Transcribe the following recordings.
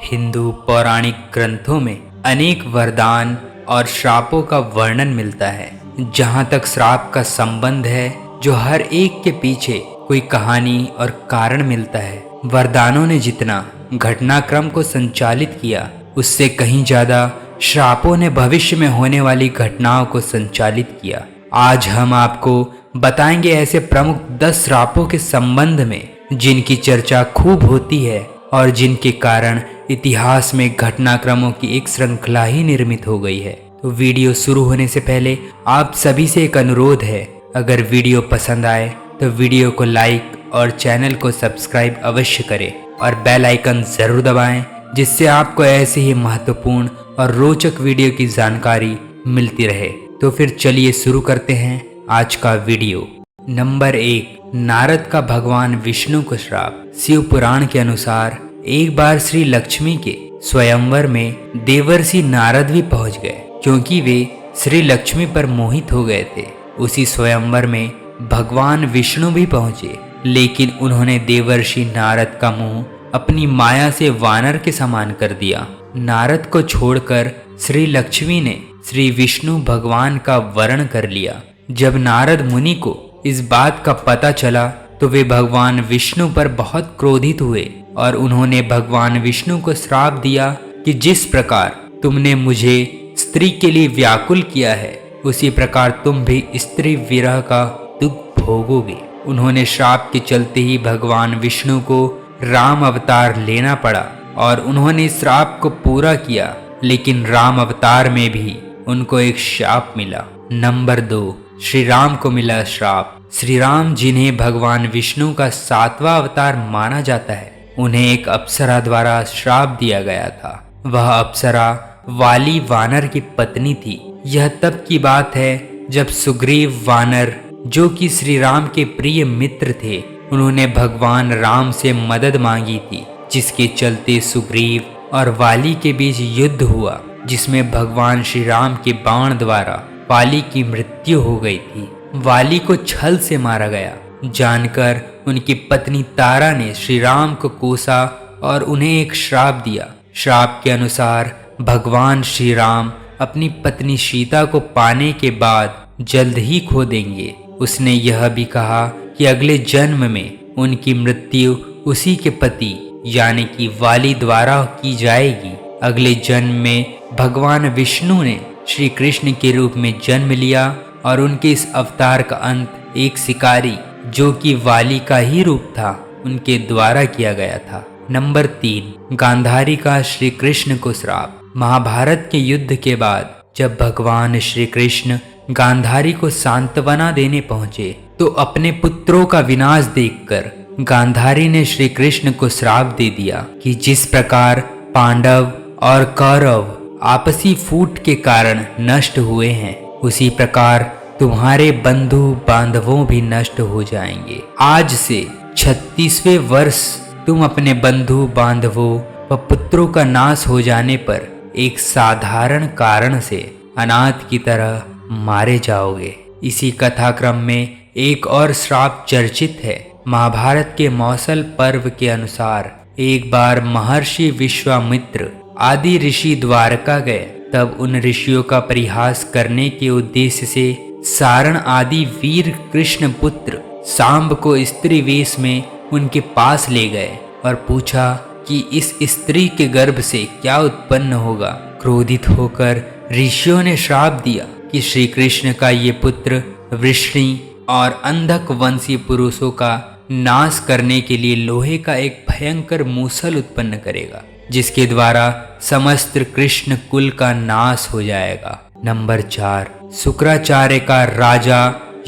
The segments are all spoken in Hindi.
हिंदू पौराणिक ग्रंथों में अनेक वरदान और श्रापों का वर्णन मिलता है। जहाँ तक श्राप का संबंध है, जो हर एक के पीछे कोई कहानी और कारण मिलता है। वरदानों ने जितना घटनाक्रम को संचालित किया, उससे कहीं ज्यादा श्रापों ने भविष्य में होने वाली घटनाओं को संचालित किया। आज हम आपको बताएंगे ऐसे प्रमुख 10 श्रापों के संबंध में जिनकी चर्चा खूब होती है और जिनके कारण इतिहास में घटनाक्रमों की एक श्रृंखला ही निर्मित हो गई है। तो वीडियो शुरू होने से पहले आप सभी से एक अनुरोध है, अगर वीडियो पसंद आए तो वीडियो को लाइक और चैनल को सब्सक्राइब अवश्य करें और बेल आइकन जरूर दबाएं, जिससे आपको ऐसे ही महत्वपूर्ण और रोचक वीडियो की जानकारी मिलती रहे। तो फिर चलिए शुरू करते हैं आज का वीडियो। नंबर 1, नारद का भगवान विष्णु को श्राप। शिव पुराण के अनुसार एक बार श्री लक्ष्मी के स्वयंवर में देवर्षि नारद भी पहुंच गए, क्योंकि वे श्री लक्ष्मी पर मोहित हो गए थे। उसी स्वयंवर में भगवान विष्णु भी पहुंचे, लेकिन उन्होंने देवर्षि नारद का मुंह अपनी माया से वानर के समान कर दिया। नारद को छोड़कर श्री लक्ष्मी ने श्री विष्णु भगवान का वरण कर लिया। जब नारद मुनि को इस बात का पता चला तो वे भगवान विष्णु पर बहुत क्रोधित हुए और उन्होंने भगवान विष्णु को श्राप दिया कि जिस प्रकार तुमने मुझे स्त्री के लिए व्याकुल किया है, उसी प्रकार तुम भी स्त्री विरह का दुख भोगोगे। उन्होंने श्राप के चलते ही भगवान विष्णु को राम अवतार लेना पड़ा और उन्होंने श्राप को पूरा किया, लेकिन राम अवतार में भी उनको एक शाप मिला। नंबर 2, श्री राम को मिला श्राप। श्री राम, जिन्हें भगवान विष्णु का 7वां अवतार माना जाता है, उन्हें एक अप्सरा द्वारा श्राप दिया गया था। वह अप्सरा वाली वानर की पत्नी थी। यह तब की बात है जब सुग्रीव वानर, जो कि श्री राम के प्रिय मित्र थे, उन्होंने भगवान राम से मदद मांगी थी, जिसके चलते सुग्रीव और वाली के बीच युद्ध हुआ, जिसमें भगवान श्री राम के बाण द्वारा वाली की मृत्यु हो गई थी। वाली को छल से मारा गया जानकर उनकी पत्नी तारा ने श्री राम को कोसा और उन्हें एक श्राप दिया। श्राप के अनुसार भगवान श्री राम अपनी पत्नी सीता को पाने के बाद जल्द ही खो देंगे। उसने यह भी कहा कि अगले जन्म में उनकी मृत्यु उसी के पति यानी कि वाली द्वारा की जाएगी। अगले जन्म में भगवान विष्णु ने श्री कृष्ण के रूप में जन्म लिया और उनके इस अवतार का अंत एक शिकारी, जो कि वाली का ही रूप था, उनके द्वारा किया गया था। नंबर 3, गांधारी का श्री कृष्ण को श्राप। महाभारत के युद्ध के बाद जब भगवान श्री कृष्ण गांधारी को सांत्वना देने पहुंचे, तो अपने पुत्रों का विनाश देखकर गांधारी ने श्री कृष्ण को श्राप दे दिया कि जिस प्रकार पांडव और कौरव आपसी फूट के कारण नष्ट हुए हैं, उसी प्रकार तुम्हारे बंधु बांधवों भी नष्ट हो जाएंगे। आज से 36वें वर्ष तुम अपने बंधु बांधवों व पुत्रों का नाश हो जाने पर एक साधारण कारण से अनाथ की तरह मारे जाओगे। इसी कथाक्रम में एक और श्राप चर्चित है। महाभारत के मौसल पर्व के अनुसार एक बार महर्षि विश्वामित्र आदि ऋषि द्वारका गए। तब उन ऋषियों का परिहास करने के उद्देश्य से सारण आदि वीर कृष्ण पुत्र सांब को स्त्री वेश में उनके पास ले गए और पूछा कि इस स्त्री के गर्भ से क्या उत्पन्न होगा। क्रोधित होकर ऋषियों ने श्राप दिया कि श्री कृष्ण का ये पुत्र वृष्णि और अंधक वंशी पुरुषों का नाश करने के लिए लोहे का एक भयंकर मूसल उत्पन्न करेगा, जिसके द्वारा समस्त कृष्ण कुल का नाश हो जाएगा। नंबर 4, शुक्राचार्य का राजा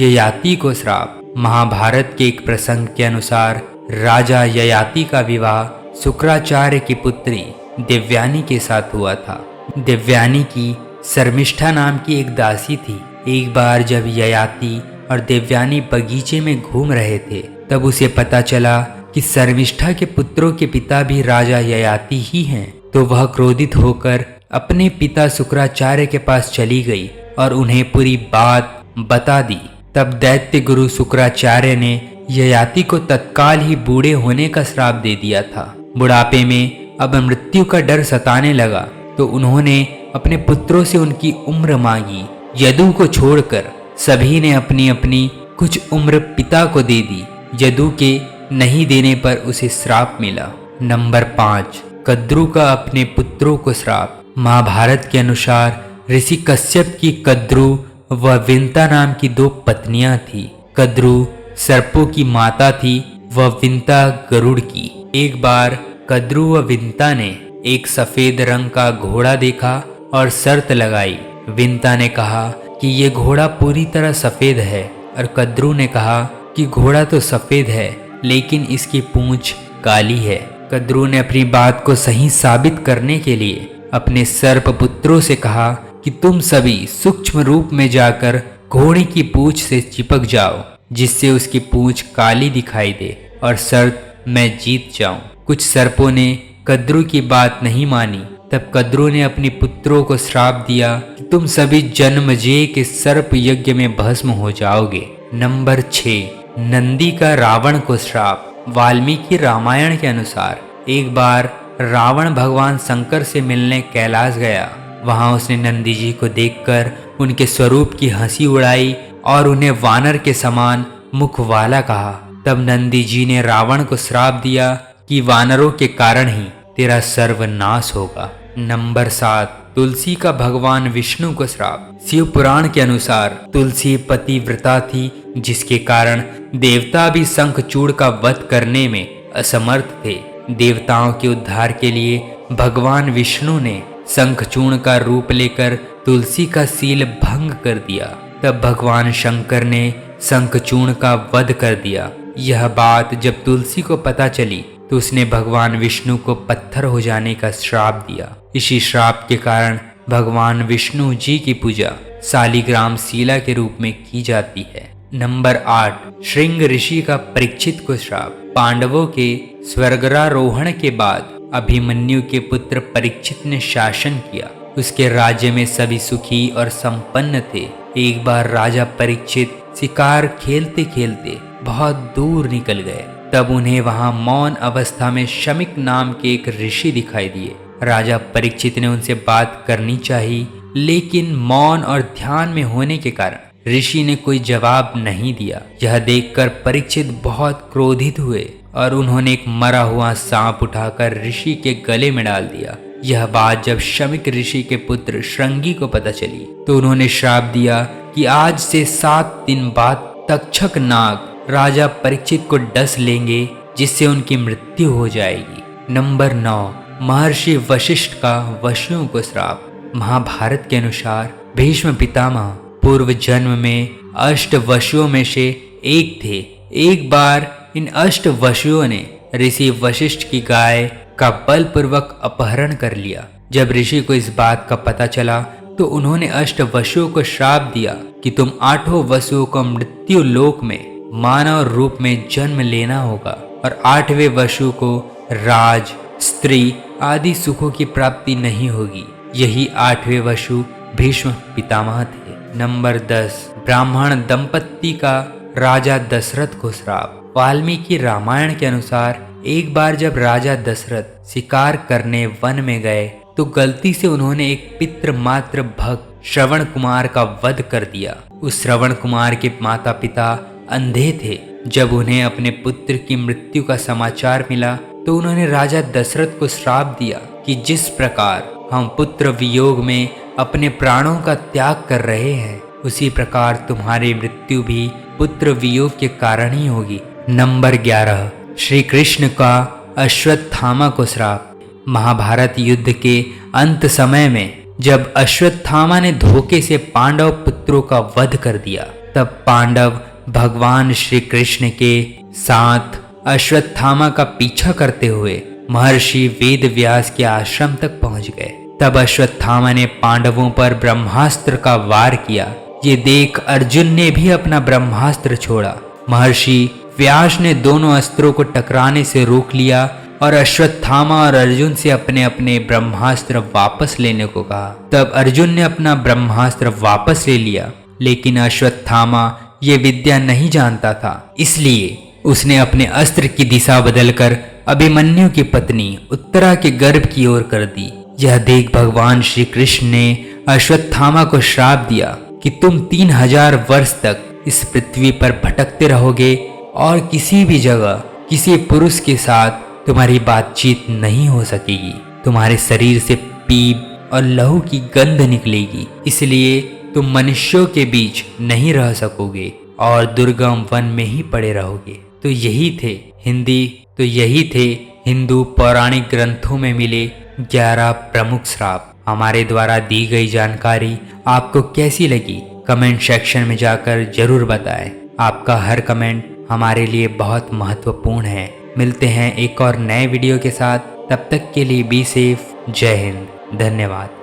ययाति को श्राप। महाभारत के एक प्रसंग के अनुसार राजा ययाति का विवाह शुक्राचार्य की पुत्री देवयानी के साथ हुआ था। देवयानी की शर्मिष्ठा नाम की एक दासी थी। एक बार जब ययाति और देवयानी बगीचे में घूम रहे थे, तब उसे पता चला कि शर्मिष्ठा के पुत्रों के पिता भी राजा ययाति ही हैं। तो वह क्रोधित होकर अपने पिता शुक्राचार्य के पास चली गई और उन्हें पूरी बात बता दी। तब दैत्य गुरु शुक्राचार्य ने ययाति को तत्काल ही बूढ़े होने का श्राप दे दिया था। बुढ़ापे में अब मृत्यु का डर सताने लगा तो उन्होंने अपने पुत्रों से उनकी उम्र मांगी। यदु को छोड़कर सभी ने अपनी अपनी कुछ उम्र पिता को दे दी। यदु के नहीं देने पर उसे श्राप मिला। नंबर 5, कद्रु का अपने पुत्रों को श्राप। महाभारत के अनुसार ऋषि कश्यप की कद्रु व विंता नाम की 2 पत्नियां थी। कद्रु सर्पों की माता थी व विंता गरुड़ की। एक बार कद्रु व विंता ने एक सफेद रंग का घोड़ा देखा और शर्त लगाई। विंता ने कहा कि ये घोड़ा पूरी तरह सफेद है और कद्रु ने कहा कि घोड़ा तो सफेद है लेकिन इसकी पूंछ काली है। कद्रु ने अपनी बात को सही साबित करने के लिए अपने सर्प पुत्रों से कहा कि तुम सभी सूक्ष्म रूप में जाकर घोड़े की पूंछ से चिपक जाओ जिससे उसकी पूंछ काली दिखाई दे और शर्त मैं जीत जाऊं। कुछ सर्पों ने कद्रु की बात नहीं मानी। तब कद्रु ने अपने पुत्रों को श्राप दिया कि तुम सभी जन्मजेय के सर्प यज्ञ में भस्म हो जाओगे। नंबर 6, नंदी का रावण को श्राप। वाल्मीकि रामायण के अनुसार एक बार रावण भगवान शंकर से मिलने कैलाश गया। वहां उसने नंदी जी को देखकर उनके स्वरूप की हंसी उड़ाई और उन्हें वानर के समान मुख वाला कहा। तब नंदी जी ने रावण को श्राप दिया कि वानरों के कारण ही तेरा सर्वनाश होगा। नंबर 7, तुलसी का भगवान विष्णु को श्राप। शिव पुराण के अनुसार तुलसी पतिव्रता थी जिसके कारण देवता भी शंखचूड़ का वध करने में असमर्थ थे। देवताओं के उद्धार के लिए भगवान विष्णु ने शंखचूर्ण का रूप लेकर तुलसी का सील भंग कर दिया। तब भगवान शंकर ने शंखचूर्ण का वध कर दिया। यह बात जब तुलसी को पता चली तो उसने भगवान विष्णु को पत्थर हो जाने का श्राप दिया। इसी श्राप के कारण भगवान विष्णु जी की पूजा शालिग्राम शिला के रूप में की जाती है। नंबर 8, श्रृंग ऋषि का परीक्षित को श्राप। पांडवों के स्वर्गारोहण के बाद अभिमन्यु के पुत्र परीक्षित ने शासन किया। उसके राज्य में सभी सुखी और संपन्न थे। एक बार राजा परीक्षित शिकार खेलते खेलते बहुत दूर निकल गए। तब उन्हें वहां मौन अवस्था में शमिक नाम के एक ऋषि दिखाई दिए। राजा परीक्षित ने उनसे बात करनी चाहिए लेकिन मौन और ध्यान में होने के कारण ऋषि ने कोई जवाब नहीं दिया। यह देखकर परीक्षित बहुत क्रोधित हुए और उन्होंने एक मरा हुआ सांप उठाकर ऋषि के गले में डाल दिया। यह बात जब शमिक ऋषि के पुत्र श्रृंगी को पता चली तो उन्होंने श्राप दिया कि आज से 7 दिन बाद तक्षक नाग राजा परीक्षित को डस लेंगे जिससे उनकी मृत्यु हो जाएगी। नंबर 9, महर्षि वशिष्ठ का वशुओं को श्राप। महाभारत के अनुसार भीष्म पितामह पूर्व जन्म में 8 वशुओं में से एक थे। एक बार इन 8 वशुओं ने ऋषि वशिष्ठ की गाय का बलपूर्वक अपहरण कर लिया। जब ऋषि को इस बात का पता चला तो उन्होंने 8 वशुओं को श्राप दिया कि तुम 8 वशुओं को मृत्यु लोक में मानव रूप में जन्म लेना होगा और 8वें वशु को राज, स्त्री आदि सुखों की प्राप्ति नहीं होगी। यही 8वें वशु भीष्म पितामह थे। नंबर 10, ब्राह्मण दंपत्ति का राजा दशरथ को श्राप। वाल्मीकि रामायण के अनुसार एक बार जब राजा दशरथ शिकार करने वन में गए तो गलती से उन्होंने एक पितृ मात्र भक्त श्रवण कुमार का वध कर दिया। उस श्रवण कुमार के माता पिता अंधे थे। जब उन्हें अपने पुत्र की मृत्यु का समाचार मिला तो उन्होंने राजा दशरथ को श्राप दिया कि जिस प्रकार हम पुत्र वियोग में अपने प्राणों का त्याग कर रहे हैं उसी प्रकार तुम्हारी मृत्यु भी पुत्र वियोग के कारण ही होगी। नंबर 11, श्री कृष्ण का अश्वत्थामा को श्राप। महाभारत युद्ध के अंत समय में जब अश्वत्थामा ने धोखे से पांडव पुत्रों का वध कर दिया तब पांडव भगवान श्री कृष्ण के साथ अश्वत्थामा का पीछा करते हुए महर्षि वेद व्यास के आश्रम तक पहुंच गए। तब अश्वत्थामा ने पांडवों पर ब्रह्मास्त्र का वार किया। ये देख अर्जुन ने भी अपना ब्रह्मास्त्र छोड़ा। महर्षि व्यास ने दोनों अस्त्रों को टकराने से रोक लिया और अश्वत्थामा और अर्जुन से अपने अपने ब्रह्मास्त्र वापस लेने को कहा। तब अर्जुन ने अपना ब्रह्मास्त्र वापस ले लिया, लेकिन अश्वत्थामा ये विद्या नहीं जानता था, इसलिए उसने अपने अस्त्र की दिशा बदलकर अभिमन्यु की पत्नी उत्तरा के गर्भ की ओर कर दी। यह देख भगवान श्री कृष्ण ने अश्वत्थामा को श्राप दिया कि तुम 3000 वर्ष तक इस पृथ्वी पर भटकते रहोगे और किसी भी जगह किसी पुरुष के साथ तुम्हारी बातचीत नहीं हो सकेगी। तुम्हारे शरीर से पीप और लहू की गंध निकलेगी, इसलिए तुम मनुष्यों के बीच नहीं रह सकोगे और दुर्गम वन में ही पड़े रहोगे। तो यही थे हिंदू पौराणिक ग्रंथों में मिले 11 प्रमुख श्राप। हमारे द्वारा दी गई जानकारी आपको कैसी लगी कमेंट सेक्शन में जाकर जरूर बताएं। आपका हर कमेंट हमारे लिए बहुत महत्वपूर्ण है। मिलते हैं एक और नए वीडियो के साथ, तब तक के लिए बी सेफ। जय हिंद, धन्यवाद।